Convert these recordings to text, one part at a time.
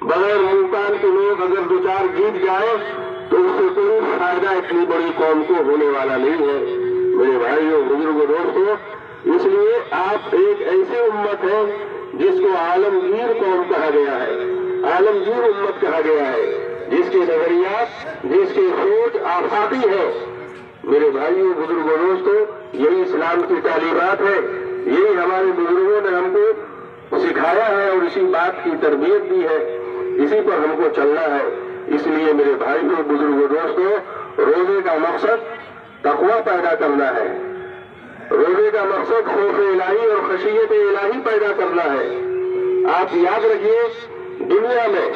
बगैर मुंह कान के लोग अगर दो चार गीत गाए तो उससे कोई फायदा इतनी बड़ी कौम को होने वाला नहीं है मेरे भाइयों बुजुर्गों दोस्तों। इसलिए आप एक ऐसी उम्मत है जिसको आलमगीर कौम कहा गया है, आलमगीर उम्मत कहा गया है, जिसके नजरियात जिसकी सोच आफाकी है। मेरे भाइयों बुजुर्गों दोस्तों, यही इस्लाम की तालीमात है, यही हमारे बुजुर्गों ने हमको सिखाया है और इसी बात की तरबियत दी है, इसी पर हमको चलना है। इसलिए मेरे भाइयों बुजुर्गों दोस्तों, रोजे का मकसद तकवा पैदा करना है, रोजे का मकसद खौफ इलाही और खशियत इलाही पैदा करना है। आप याद रखिए, दुनिया में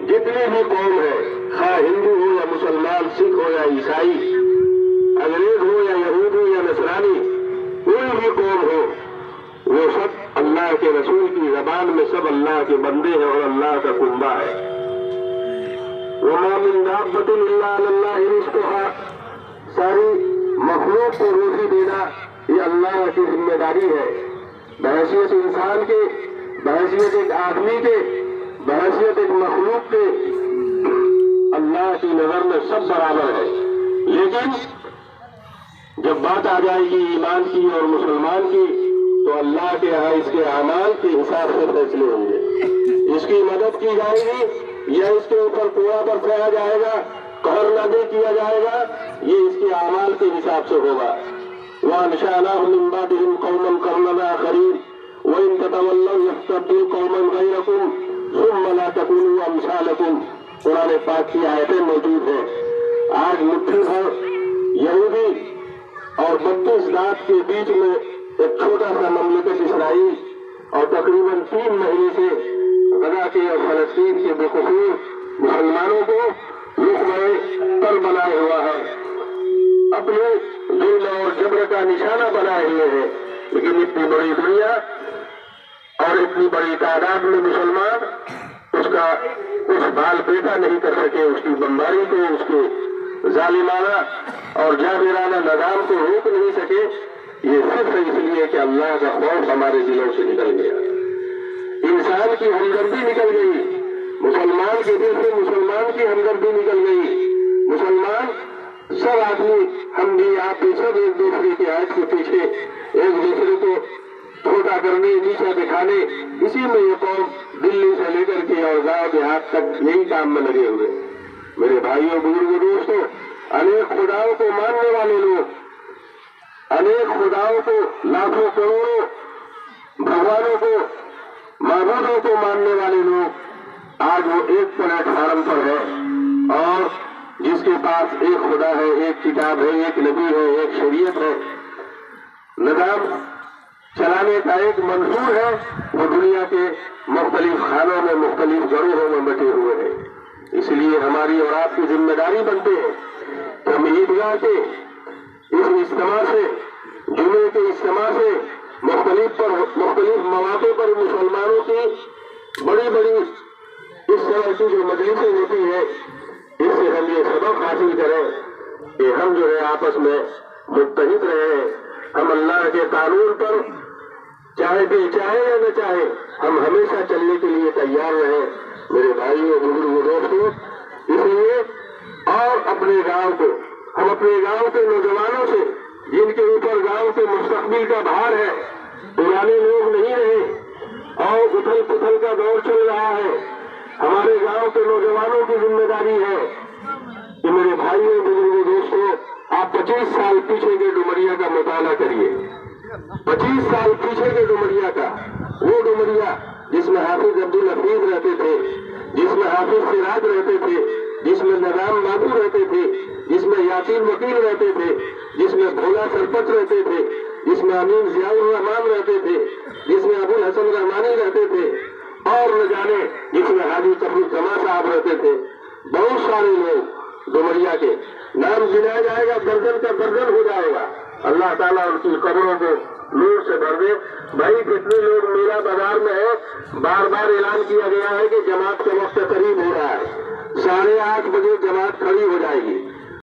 जितनी भी कौम है, खा हिंदू हो या मुसलमान, सिख हो या ईसाई, अंग्रेज हो या यहूद हो या नसरानी, कोई भी कौम हो, वो सब अल्लाह के रसूल की जबान में सब अल्लाह के बंदे हैं और अल्लाह का कुंबा है। वमा मिन दाब्बतिन इल्ला अल्लाह रिज़्क़ुहा, सारी मखलूक को रोजी देना ये अल्लाह की जिम्मेदारी है। बहैसियत इंसान के, बहैसियत एक आदमी के, बहैसियत एक मखलूक के, अल्लाह की नजर में सब बराबर है। लेकिन जब बात आ जाएगी ईमान की और मुसलमान की, तो अल्लाह के यहाँ इसके अमाल के हिसाब से फैसले होंगे। इसकी मदद की जाएगी या इसके ऊपर कूड़ा बरसाया जाएगा, कहर नादे किया जाएगा, ये इसके अमाल के हिसाब से होगा। वअनशअनाहुम मिन बादिहिम कौमन करना आखरीन वइन ततवल्लौ यस्तब्दिल कौमन गैरकुम सुम्मा ला तकूनू अमसालकुम। कुरान पाक की आयतें मौजूद हैं। आज मुट्ठी भर यहूदी और 32 दांत के बीच में एक छोटा सा ममलिकत इसराइल और तकरीबन 3 महीने से गजा के और फलस्तीन के बेकसूर मुसलमानों को लुक़्मे तल बनाए हुआ है, अपने जुल्म और जबर का निशाना बनाए हुए हैं। लेकिन इतनी बड़ी दुनिया और इतनी बड़ी तादाद में मुसलमान उसका कुछ बाल पेटा नहीं कर सके, उसकी बमबारी को, उसके जालिमाना और जाबिराना निज़ाम को रोक नहीं सके। ये सिर्फ इसलिए कि अल्लाह का खौफ हमारे दिलों से निकल गया, इंसान की हमदर्दी निकल गई, मुसलमान के दिल से मुसलमान की हमदर्दी निकल गई। मुसलमान सब आदमी, हम भी आप भी सब एक दूसरे के आयत के पीछे एक दूसरे को छोटा करने, नीचा दिखाने, इसी में ये कौम दिल्ली से लेकर के और गांव देहात तक यही काम में लगे हुए। मेरे भाइयों बुजुर्गों दोस्तों, अनेक खुदाओं को मानने वाले लोग, अनेक खुदाओं को, लाखों करोड़ों भगवानों को, माबूदों को मानने वाले लोग, आज वो एक प्लेटफार्म पर है और जिसके पास एक खुदा है, एक किताब है, एक नबी है, एक शरीयत है, निजाम चलाने का एक मंसूर है, वो दुनिया के मुख्तलिफ खानों में, मुख्तलिफ गिरोहों में बटे हुए हैं। इसलिए हमारी और आपकी जिम्मेदारी बनती है कि हम ईदगाह के इस इज्तिमा से, जुमे के इज्तिमा से, मुख्तलिफ मौके पर मुसलमानों की बड़ी बड़ी इस तरह की जो मजलिसें होती है, इससे हम ये सबक हासिल करें कि हम जो है आपस में मुत्तहिद रहे, हम अल्लाह के कानून पर चाहे भी चाहे या न चाहे, हम हमेशा चलने के लिए तैयार रहे। मेरे भाइयों बुजुर्गों दोस्तों, इसलिए और अपने गांव को, हम अपने गांव के नौजवानों से, जिनके ऊपर गांव के मुस्तकबिल का भार है, पुराने लोग नहीं रहे और उथल पुथल का दौर चल रहा है, हमारे गांव के नौजवानों की जिम्मेदारी है कि मेरे भाइयों बुजुर्गों दोस्तों, आप 25 साल पीछे के डुमरिया का मुताला करिए, 25 साल पीछे के डुमरिया का, वो डुमरिया जिसमें हाफिज अब्दुल हफीज रहते थे, जिसमें हाफिज सिराज रहते थे, जिसमें निजाम बाबू रहते थे, जिसमें यासीन वकील रहते थे, जिसमें भोला सरपंच रहते थे, जिसमें अमीन जियाउर रहमान रहते थे, जिसमें अबुल हसन रहमानी रहते थे, और न जाने जिसमें हाजी कबूल जमा साहब रहते थे। बहुत सारे लोग डुमरिया के नाम गिनाया जाएगा, दर्जन का दर्जन हो जाएगा। अल्लाह ताला उनकी कब्रों को नूर से भर दे। भाई कितने लोग मेला बाजार में है, बार बार ऐलान किया गया है कि जमात का वक्त करीब हो रहा है, 8:30 बजे जमात खड़ी हो जाएगी।